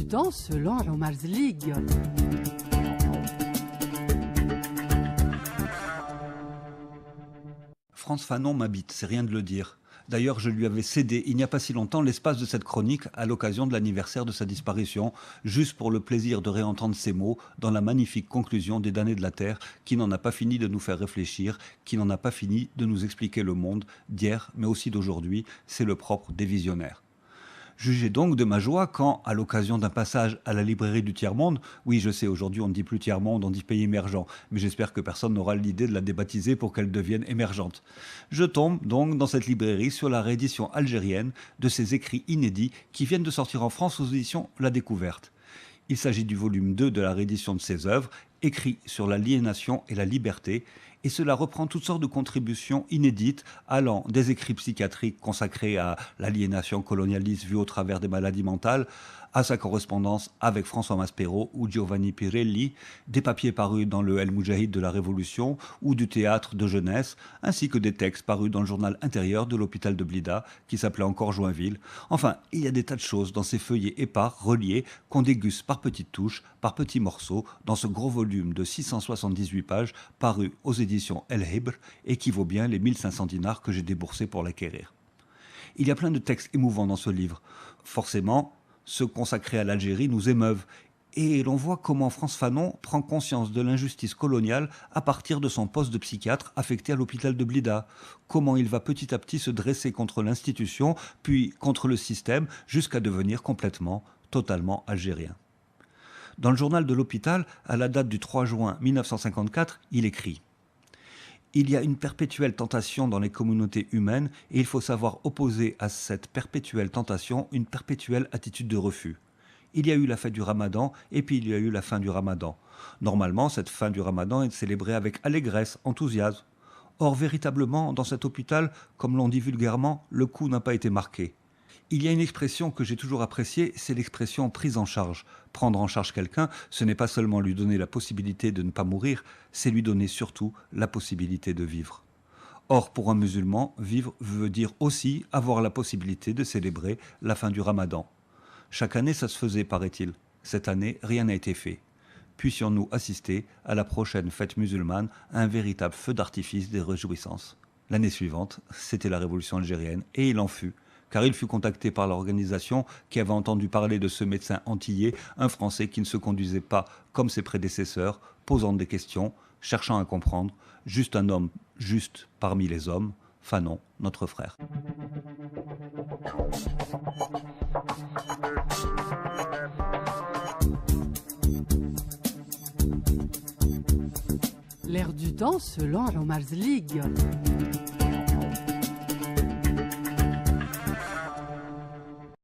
du temps selon Omar Zlig. Frantz Fanon m'habite, c'est rien de le dire. D'ailleurs, je lui avais cédé il n'y a pas si longtemps l'espace de cette chronique à l'occasion de l'anniversaire de sa disparition, juste pour le plaisir de réentendre ces mots dans la magnifique conclusion des damnés de la Terre, qui n'en a pas fini de nous faire réfléchir, qui n'en a pas fini de nous expliquer le monde d'hier, mais aussi d'aujourd'hui. C'est le propre des visionnaires. Jugez donc de ma joie quand, à l'occasion d'un passage à la librairie du Tiers-Monde, oui je sais, aujourd'hui on ne dit plus Tiers-Monde, on dit pays émergent, mais j'espère que personne n'aura l'idée de la débaptiser pour qu'elle devienne émergente. Je tombe donc dans cette librairie sur la réédition algérienne de ces écrits inédits qui viennent de sortir en France aux éditions La Découverte. Il s'agit du volume 2 de la réédition de ses œuvres, écrits sur l'aliénation et la liberté, et cela reprend toutes sortes de contributions inédites, allant des écrits psychiatriques consacrés à l'aliénation colonialiste vue au travers des maladies mentales, à sa correspondance avec François Maspero ou Giovanni Pirelli, des papiers parus dans le El Moudjahid de la Révolution ou du théâtre de jeunesse, ainsi que des textes parus dans le journal intérieur de l'hôpital de Blida, qui s'appelait encore Joinville. Enfin, il y a des tas de choses dans ces feuillets épars, reliés, qu'on déguste par petites touches, par petits morceaux, dans ce gros volume de 678 pages, paru aux éditions El Hibr, et qui vaut bien les 1500 dinars que j'ai déboursés pour l'acquérir. Il y a plein de textes émouvants dans ce livre. Forcément, ceux consacrés à l'Algérie nous émeuvent. Et l'on voit comment Frantz Fanon prend conscience de l'injustice coloniale à partir de son poste de psychiatre affecté à l'hôpital de Blida. Comment il va petit à petit se dresser contre l'institution, puis contre le système, jusqu'à devenir complètement, totalement algérien. Dans le journal de l'hôpital, à la date du 3 juin 1954, il écrit « Il y a une perpétuelle tentation dans les communautés humaines et il faut savoir opposer à cette perpétuelle tentation une perpétuelle attitude de refus. Il y a eu la fête du Ramadan et puis il y a eu la fin du Ramadan. Normalement, cette fin du Ramadan est célébrée avec allégresse, enthousiasme. Or, véritablement, dans cet hôpital, comme l'on dit vulgairement, le coup n'a pas été marqué. Il y a une expression que j'ai toujours appréciée, c'est l'expression prise en charge. Prendre en charge quelqu'un, ce n'est pas seulement lui donner la possibilité de ne pas mourir, c'est lui donner surtout la possibilité de vivre. Or, pour un musulman, vivre veut dire aussi avoir la possibilité de célébrer la fin du Ramadan. Chaque année, ça se faisait, paraît-il. Cette année, rien n'a été fait. Puissions-nous assister à la prochaine fête musulmane à un véritable feu d'artifice des réjouissances. L'année suivante, c'était la révolution algérienne, et il en fut. Car il fut contacté par l'organisation qui avait entendu parler de ce médecin antillais, un Français qui ne se conduisait pas comme ses prédécesseurs, posant des questions, cherchant à comprendre, juste un homme juste parmi les hommes, Fanon, notre frère. L'air du temps selon Omar Zlig.